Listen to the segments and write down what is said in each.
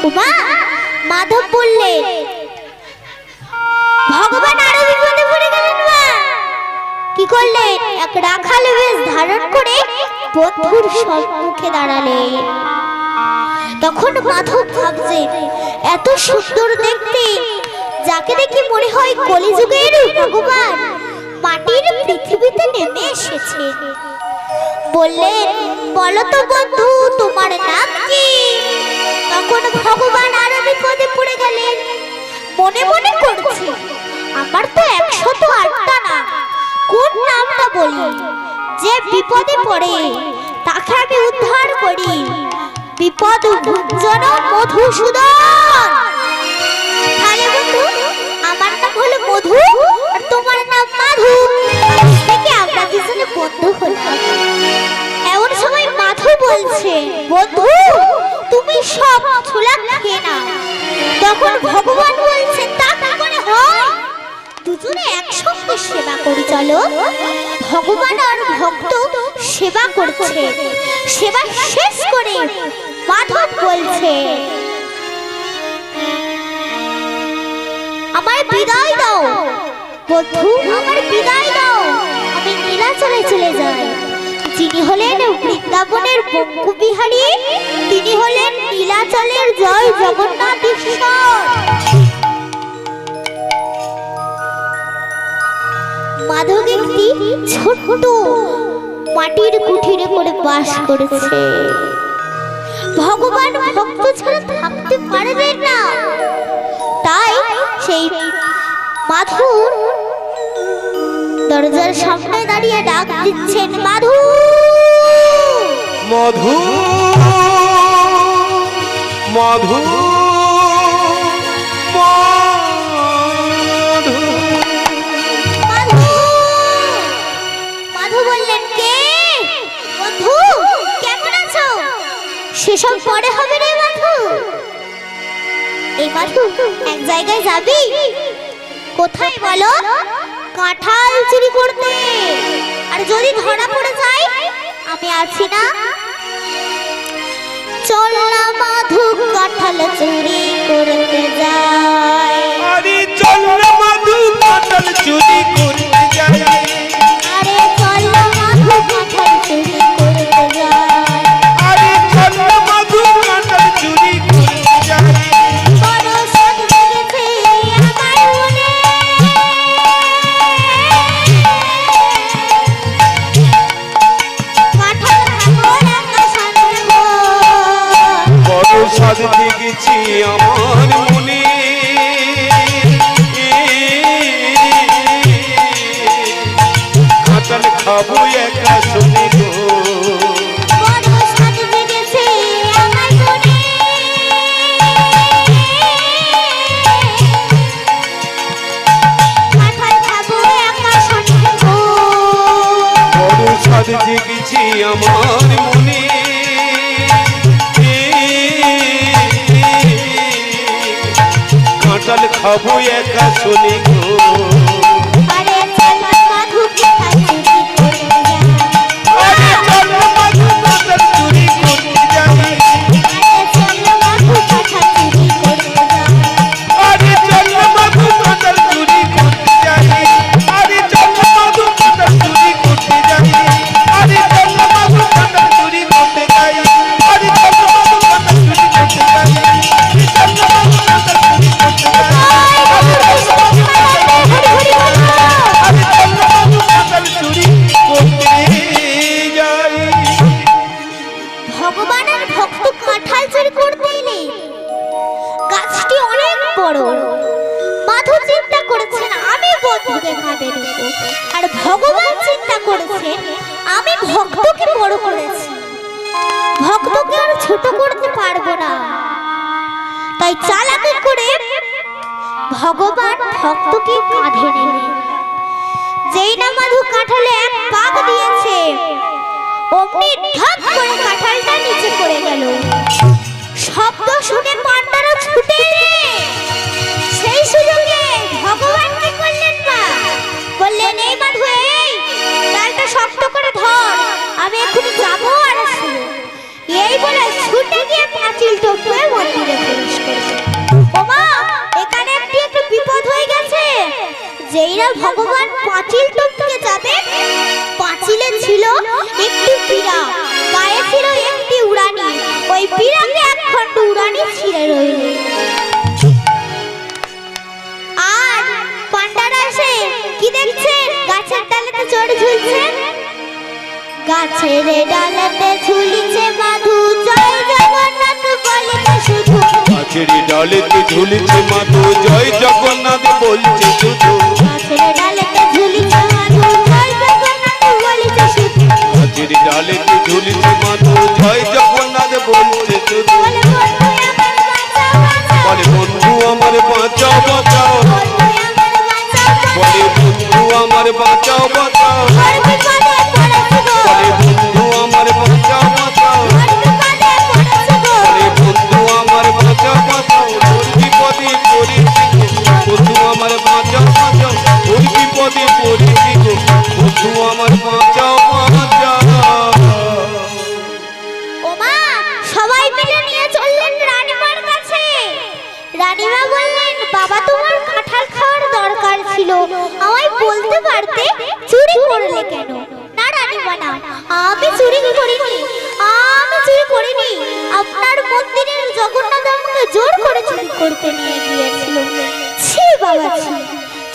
উমা মাধব বললেন, ভগবান আরো বিপদে পড়ে গেলেন। মা কি করলেন? এক রাখাল বেশ ধারণ করে বন্ধুর সম্মুখে দাঁড়ালেন। তখন মাধব ভাবছেন, এত সুন্দর দেখতে, যাকে দেখে মনে হয় কলিযুগের ভগবান মাটির পৃথিবীতে নেমে এসেছেন। বললেন, বলো তো বন্ধু, তোমার নাম কি? তখন ভগবান আরো বিপদে পড়ে গেলেন। মনে মনে করছে, আমার তো 108টা নাম, কোন নামটা বলি যে বিপদে পড়ে তাকে আমি উদ্ধার করি? বিপদ ভঞ্জন মধুসূদন। তাহলে বন্ধু, আমার নাম হলো মধু আর তোমার নাম মাধু, থেকে আমরা দুজনে বন্ধু হলাম। এমন সময় মাধু বলছে, বন্ধু তুমি সব ছোলা খেয়ে নাও। তখন ভগবান বলছেন, তা কি করে হয়? দুজনে একসঙ্গে সেবা করি চলো। ভগবান আর ভক্ত সেবা করছে। সেবা শেষ করে মাধব বলছে, আমার বিদায় দাও বন্ধু, আমার বিদায় দাও, আমি নীলাচলে চলে যাই। যিনি হলেন বৃন্দাবনের বঙ্কুবিহারী, তিনি হলেন নীলাচলের জয় জগন্নাথ ঈশ্বর। মাধব একটি ছোট্ট মাটির কুঠিরে করে বাস করেছে। ভগবান ভক্ত ছাড়া থাকতে পারবেন না, তাই সেই মাধু দরজার সামনে দাঁড়িয়ে ডাক দিচ্ছেন, মাধু মধু মধু মধু। মাধু বললেন, কে? বন্ধু কেমন আছো? সেসব পরে হবে রে মাধু। এই মাধু, এক জায়গায় যাবি। কোথায় বলো? কাঁঠাল চুরি করতে। আর যদি ধরা পড়ে যায়, আমি আছি না। চল না মাধু, কাঁঠাল চুরি করতে যাই। আরে চল না মাধু, কাঁঠাল চুরি করতে যাই। আরে চল না মাধু, কাঁঠাল চুরি করতে যাই। আরে চল না মাধু, কাঁঠাল চুরি করতে যাই। বড় সাধ লেগেছে আমার মনে, কাঁঠাল খাবো একা সাধব। বড় স্বাদ লেগেছে আমার মনে, কাঁঠাল খাবো একা শুনে গো। বড় সাধ লেগেছে আমার মনে, কাঁঠাল খাবো একা সাধব। বড় স্বাদ জেগেছে আমার মনে, কাঁঠাল খাবো একা শুনে গো। আরে চল না মাধু, কাঁঠাল চুরি করতে যাই। আরে চল না মাধু, কাঁঠাল চুরি করতে যাই। আরে চল না মাধু, কাঁঠাল চুরি করতে যাই। আরে চল না মাধু, কাঁঠাল চুরি করতে যাই। আরে চল না মাধু, কাঁঠাল চুরি করতে যাই। আরে চল না মাধু, কাঁঠাল চুরি করতে যাই। আরে চল না মাধু, কাঁঠাল চুরি করতে যাই। আরে চল না মাধু, কাঁঠাল চুরি করতে যাই। ভগবান আর ভক্ত কাঁঠাল চুরি করতে এলে। গাছটি অনেক বড়। মাধু চিন্তা করেছেন, আমি বন্ধুকে কাঁধে নেব, আর ভগবান চিন্তা করেছেন, আমি ভক্তকে বড় করেছি, ভক্তকে আর ছোট করতে পারবো না। তাই চালাকি করে ভগবান ভক্তকে কাঁধে নেবেন। যেই না মাধু কাঁঠালে এক পাক দিয়েছে, অমনি ধাপ করে কাঁঠালটা নিচে পড়ে গেল। শব্দ শুনে পান্ডারা ছুটে এলে। সেই সুযোগে ভগবান কি করলেন? না বললেন, এই মাধু, এই ডালটা শক্ত করে ধর, আমি এখন যাবো আর আসবো। এই বলে ছুটে গিয়ে পাঁচিল টপকে মন্দিরে প্রবেশ ভগবান পাঁচিল টপকে যাবে, পাঁচিলে ছিল একটি পীড়া, গায়ে ছিল একটি উড়ানি, ওই পীড়াকে একখণ্ড উড়ানি ছিঁড়ে রইল। আর পান্ডারা এসে কি দেখছেন? গাছের ডালেতে চড়ে ঝুলছে। গাছের ডালেতে ঝুলিছে মাধু, জয় জগন্নাথ বলিছে শুধু। গাছের ডালেতে ঝুলিছে মাধু, জয় জগন্নাথ বলছে শুধু। গাছের ডালেতে ঝুলিছে মাধু, জয় জগন্নাথ বলিছে শুধু। গাছের ডালেতে ঝুলিছে মাধু, জয় জগন্নাথ বলছে শুধু। বলে বন্ধু আমার বাঁচাও বাঁচাও, বলে বন্ধু আমার বাঁচাও বাঁচাও, বলে বন্ধু আমার বাঁচাও বাঁচাও, বলে বন্ধু আমার বাঁচাও বাঁচাও, ওর বিপদে পড়েছি গো, বন্ধু আমার বাঁচাও বাঁচাও, ওর বিপদে পড়েছি গো, বন্ধু আমার বাঁচাও বাঁচাও। ওমা সবাই মিলে নিয়ে চললেন রানীমার কাছে। রানীমা বললেন, বাবা তোমার কাঁঠাল খাওয়ার দরকার ছিল, আমায় বলতে পারতে চুরি করলে কেন? না রানীমা না, আমি চুরি করিনি, আমি চুরি করিনি। আপনার মন্দিরের জগন্নাথ আমাকে জোর করে চুরি করতে নিয়ে গিয়েছিল। ছি বাবা ছি,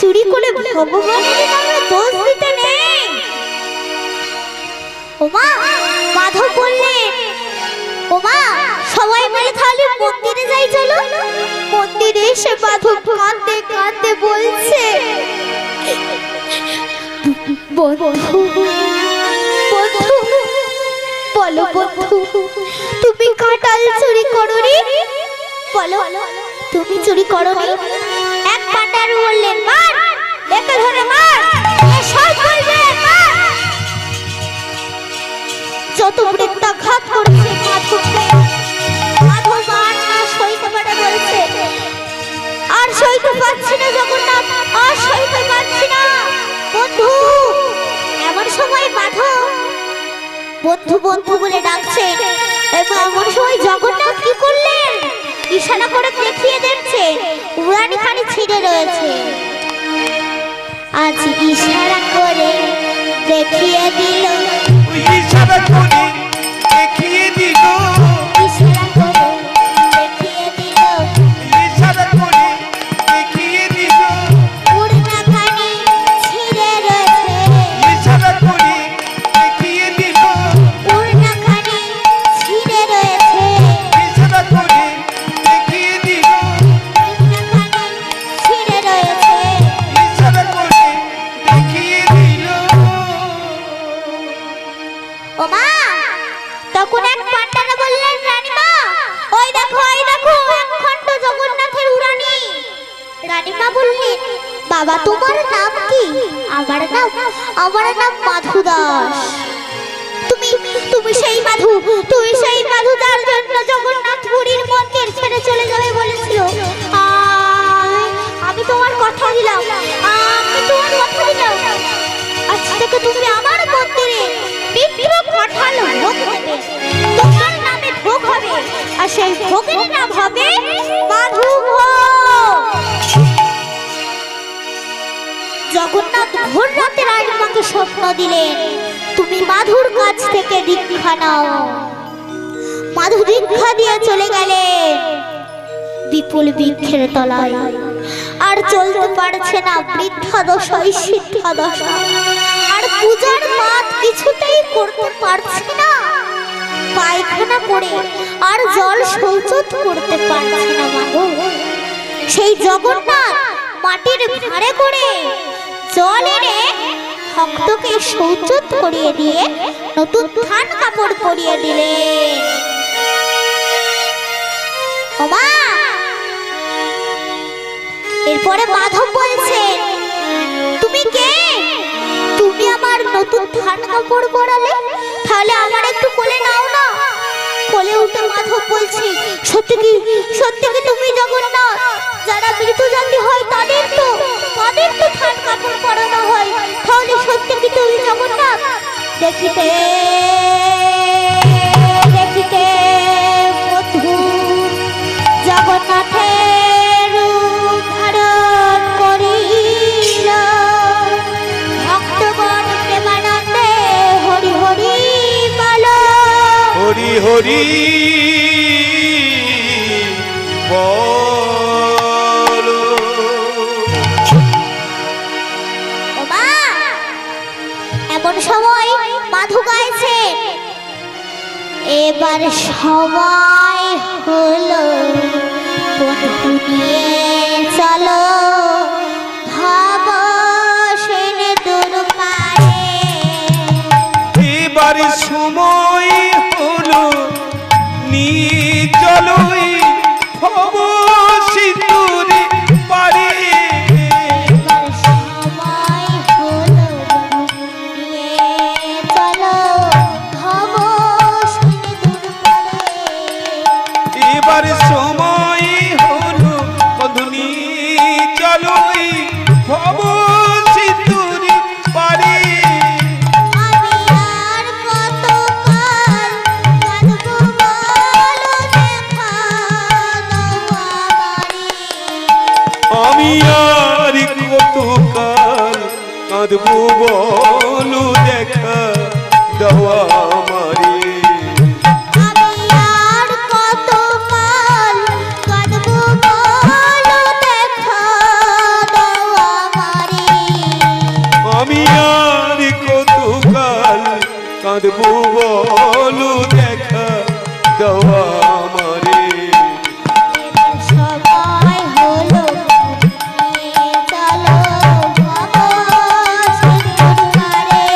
চুরি করে ভগবানের নামে দোষ দিতে নেই। ওমা মাধব বললেন, ওমা সবাই মিলে তাহলে মন্দিরে যাই চলো। মন্দিরে এসে মাধব কাঁদতে কাঁদতে বলছে, বন্ধু বন্ধু বলো বন্ধু, তুমি কাঁঠাল চুরি করোনি? বলো তুমি চুরি করোনি? এক পান্ডার বললেন, মার, একে ধরে মার, সব বলবে মার। যত বৃত্তাঘাত করেছে মাধবকে, মাধব আর না সইতে পারে বলছে, আর সইতে পারছি না জগন্নাথ, আর সইতে পারছি না বন্ধু। এমন সময় মাধব বন্ধু বন্ধু বলে ডাকছে, এমন সময় জগন্নাথ কি করলেন? ইশারা করে দেখিয়ে দিচ্ছে, উড়ানি খানি ছিঁড়ে রয়েছে। আজ ইশারা করে দেখিয়ে দিল, ইশারা করে দেখিয়ে দিল, ইশারা করে দেখিয়ে দিল, ইশারা করে দেখিয়ে দিল, উড়না খানি ছিঁড়ে রয়েছে, ইশারা করে দেখিয়ে দিল, উড়না খানি ছিঁড়ে রয়েছে, ইশারা করে দেখিয়ে দিল, উড়না খানি ছিঁড়ে রয়েছে। ইশারা করে দেখিয়ে দিল। ওমা তখন এক পান্ডারা বললেন, রানীমা ওই দেখো একখণ্ড জগন্নাথের উড়ানি। রানীমা বললেন, বাবা তোমার নাম কি? আমার নাম মাধু দাস। তুমি তুমি সেই মাধু, তুমি সেই মাধু যার জন্য জগন্নাথ পুরীর মন্দির ছেড়ে চলে যাবে বলেছিল। আমি তোমার কথা দিলাম, আমি তোমার কথা দিলাম, আজ থেকে তুমি আমার মন্দিরে বিপ্র কাঁঠাল ভোগ দেবে, তোমার নামে ভোগ হবে, আর সেই ভোগের নাম হবে মাধু ভোগ। জগন্নাথ ভোর রাতে রানীমাকে স্বপ্ন দিলেন, তুমি মাধুর কাছ থেকে দীক্ষা নাও। মাধু দীক্ষা দিয়ে চলে গেলেন বিপুল বৃক্ষের তলায়। আর চলতে পারছে না, বৃদ্ধা দশায় সিদ্ধা দশা, আর পূজার পাঠ কিছুতেই করতে পারছে না, পায়খানা করে আর জল শৌচ করতে পারছে না। মাধু সেই জগন্নাথ মাটির ভাঁড়ে করে জল এনে ভক্তকে শৌচ করিয়ে দিয়ে নতুন থান কাপড় পরিয়ে দিলেন। ওমা এরপরে মাধব বলছেন, তুমি কে? তুমি আমার নতুন থান কাপড় পরালে, তাহলে আমার একটু কোলে নাও না। কোলে উঠে মাধব বলছে, সত্যি কি তুমি জগন্নাথ? যারা মৃত জাতি হয় তাদের তো থান কাপড় পরানো হয়, তাহলে সত্যি কি তুমি জগন্নাথ? দেখিতে দেখিতে বন্ধু জগন্নাথের রূপ ধারণ করিল। হরি বলো। ও মা, এমন সময় মাধু গাইছে, এবার সময় হলো বন্ধু নিয়ে চলো ভাব সেনে দূর পারে। এবার সময় হলো নিয়ে চলোই ভব সিঁদুরে পারে। এবার সময় হলো বন্ধু নিয়ে চলো ভাব সেনে দূর পারে। এবার সময় হলো বন্ধুনি চলোই ভব সিঁদুরে পারে। আমি আর কতকাল কাঁদবো বলো দেখা দাও আমারে। আমি আর কতকাল কাঁদবো বলো দেখা দেওয়া আমারে। আমি আর কতকাল কাঁদবো বলো দেখা দাও আমারে। আমি আর কতকাল কাঁদবো বলো দেখা দেওয়া আমারে। এবার সময় হলো নিয়ে চলো ভাবো সিঁদুর পারে।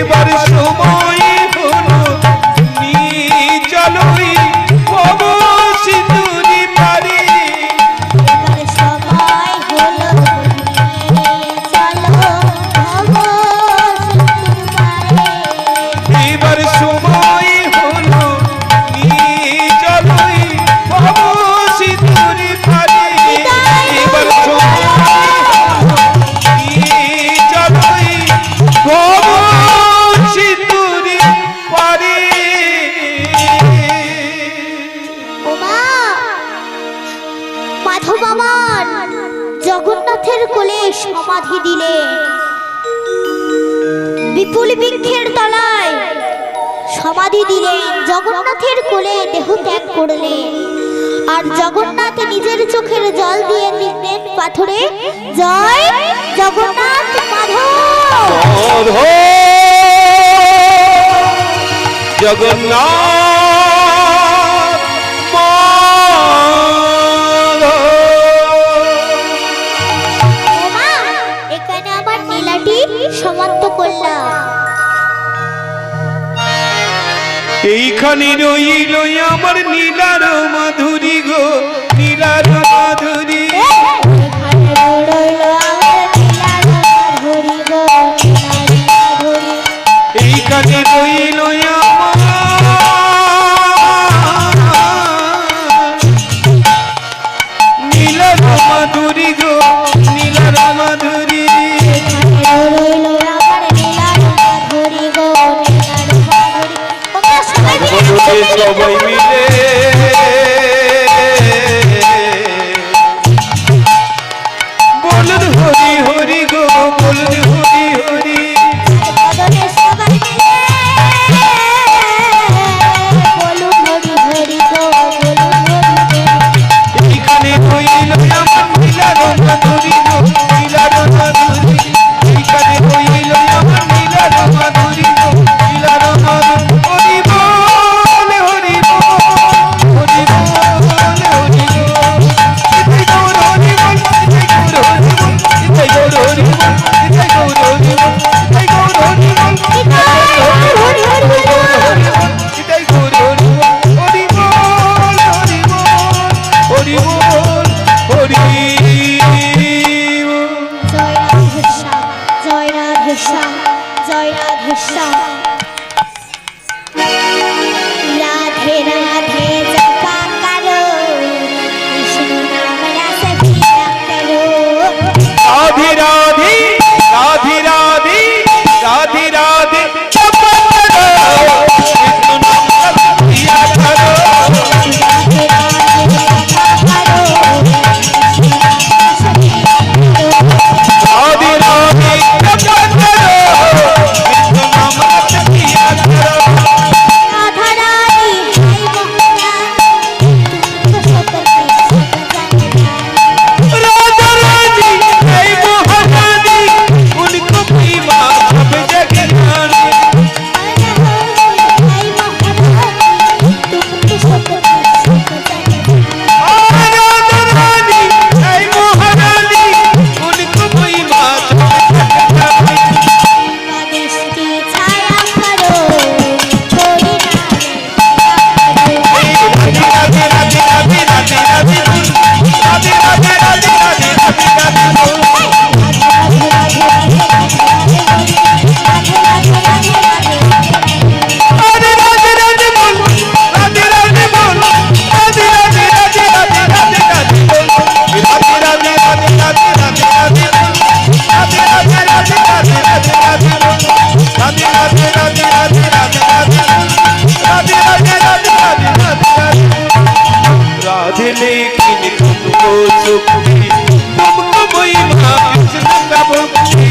এবার সময় হলো নিয়ে চলোই ভব সিঁদুরে পারে। এবার সময় হলো নিয়ে চলো ভাবো সিঁদুর পারে। এবার সময় হলো নিয়ে চলোই ভব সিঁদুরে পারে। এবার সময় হলো নিয়ে চলোই ভব সিঁদুরে পারে। ও মা, মাধব আমার জগন্নাথের কোলে সমাধি দিলে, বিপুল বৃক্ষের তলায় সমাধি দিলেন, জগন্নাথের কোলে দেহ ত্যাগ করলেন। আর জগন্নাথ নিজের চোখের জল দিয়ে লিখলেন পাথরে, জয় জগন্নাথ মাধব। মাধব জগন্নাথ মাধব। ও মা, এখানে আমার নীলাটি সমাপ্ত করলাম। এইখানে রইল আমার নীলার মাধুরী গো, নীলার মাধুরী। এখানে রইল আমার নীলার মাধুরী গো, নীলার মাধুরী। এইখানে রইল নীলার মাধুরী গো, নীলার মাধুরী। এখানে রইল আমার নীলার মাধুরী গো, নীলার মাধুরী। তোমরা সবাই মিলে সবাই মিলে বলুন হরি হরি গো, বলুন হরি হরি। বদনে সবাই মিলে বলুন হরি হরি গো, বলুন হরি হরি। এইখানে হইল আমার নীলার মাধুরী গো, নীলার মাধুরী। এইখানে হইল আমার নীলার মাধুরী গো, নীলার মাধুরী। হরি বল হরি বল, হরি বল হরি বল। ইতাই গৌর হরি বল, ইতাই গৌর হরি বল, ইতাই গৌর হরি বল, ইতাই গৌর হরি বল, ইতাই গৌর হরি বল, ইতাই গৌর হরি বল, হরি বল হরি বল, হরি বল হরি বল। জয় রাধে শ্যাম, জয় রাধে শ্যাম, জয় রাধে শ্যাম। রাধে রাধে জপা করো, কৃষ্ণ নাম রস পিয়া করো। রাধে রাধে রাধে রাধে রাধে রাধে জপ করো, কৃষ্ণ নাম প্রিয়া করো। রাধে রাধে জপা করো, কৃষ্ণ নাম রস পিয়া করো। রাধে রাধে জপ করো, কৃষ্ণ নাম लेकिन तुमको सुखी तुमको महिमा कृष्ण का भक्ति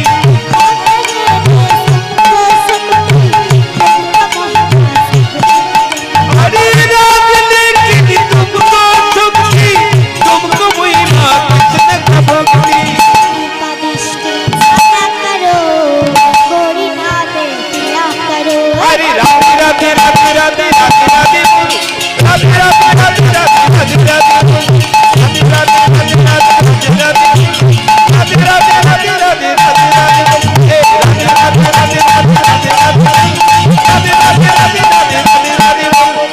अरे राज लेकिन तुमको सुखी तुमको महिमा कृष्ण का भक्ति अरे राधे राधे राधे राधे राधे राधे बोल राधे राधे राधे राधे राधे राधे बोल राधे राधे राधे राधे राधे राधे राधे राधे राधे राधे बोल हे राधे राधे राधे राधे राधे राधे राधे राधे राधे राधे राधे बोल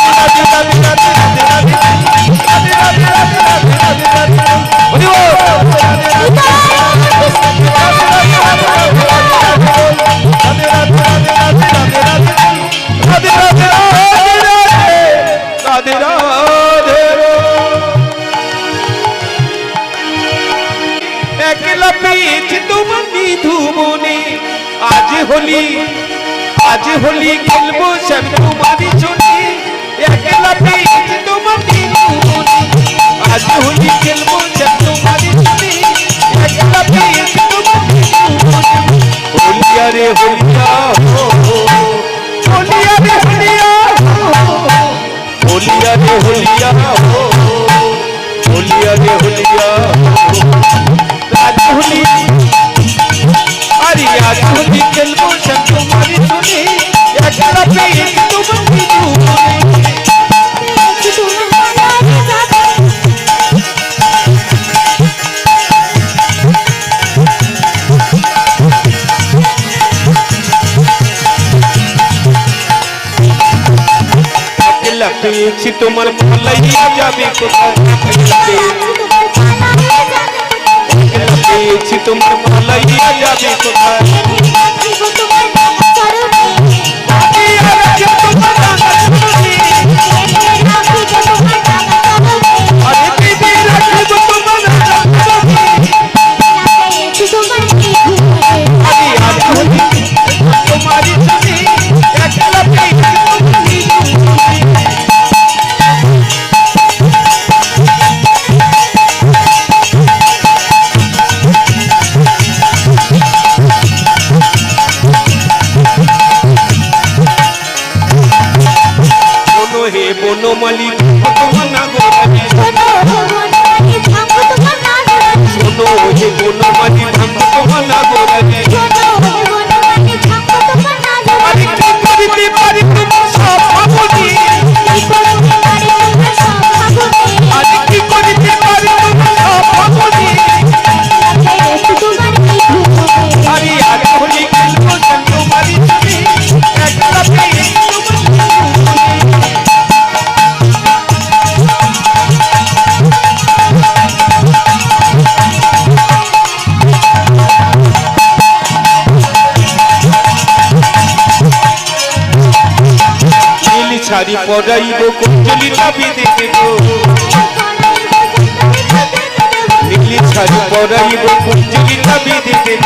राधे राधे राधे राधे राधे राधे राधे राधे राधे राधे राधे राधे बोल राधे राधे राधे একলা পেয়েছি তোমার নিধুমনে আজ হোলি খেলবো সব তোমারই জন্যে একলা পেয়েছি তোমার নিধুমনে আজ হোলি খেলবো সব তোমারই জন্যে একলা পেয়েছি তোমার নিধুমনে হোলিয়া রে হোলিয়া হোলিয়া রে হোলিয়া होलिया रे होलिया होलिया रे होलिया राज होली अरे आज होली खेलबो सब तुम्हारी सुने एकला पे तुम भी পেয়েছি তোমার পালাইয়া যাবে কোথায় পেয়েছি তোমার পালাইয়া যাবে কোথায় তোমারই ছবি একলা পেয়েছি হে বনমালী ভগবানা গোরাজি শোনো হে বনমালী ভগবানা গোরাজি আরে কি করিতে পারি তোমার সব ভাবনি আরে কি করিতে পারি তোমার সব ভাবনি আরে আজ হোলি খেলবো তোমারই ছবি একলা পেয়ে ছাড়ি পড়াইব কুঞ্জলিটা বিদে দেব নীলি ছাড়ি পড়াইব কুঞ্জলিটা বিদে দেব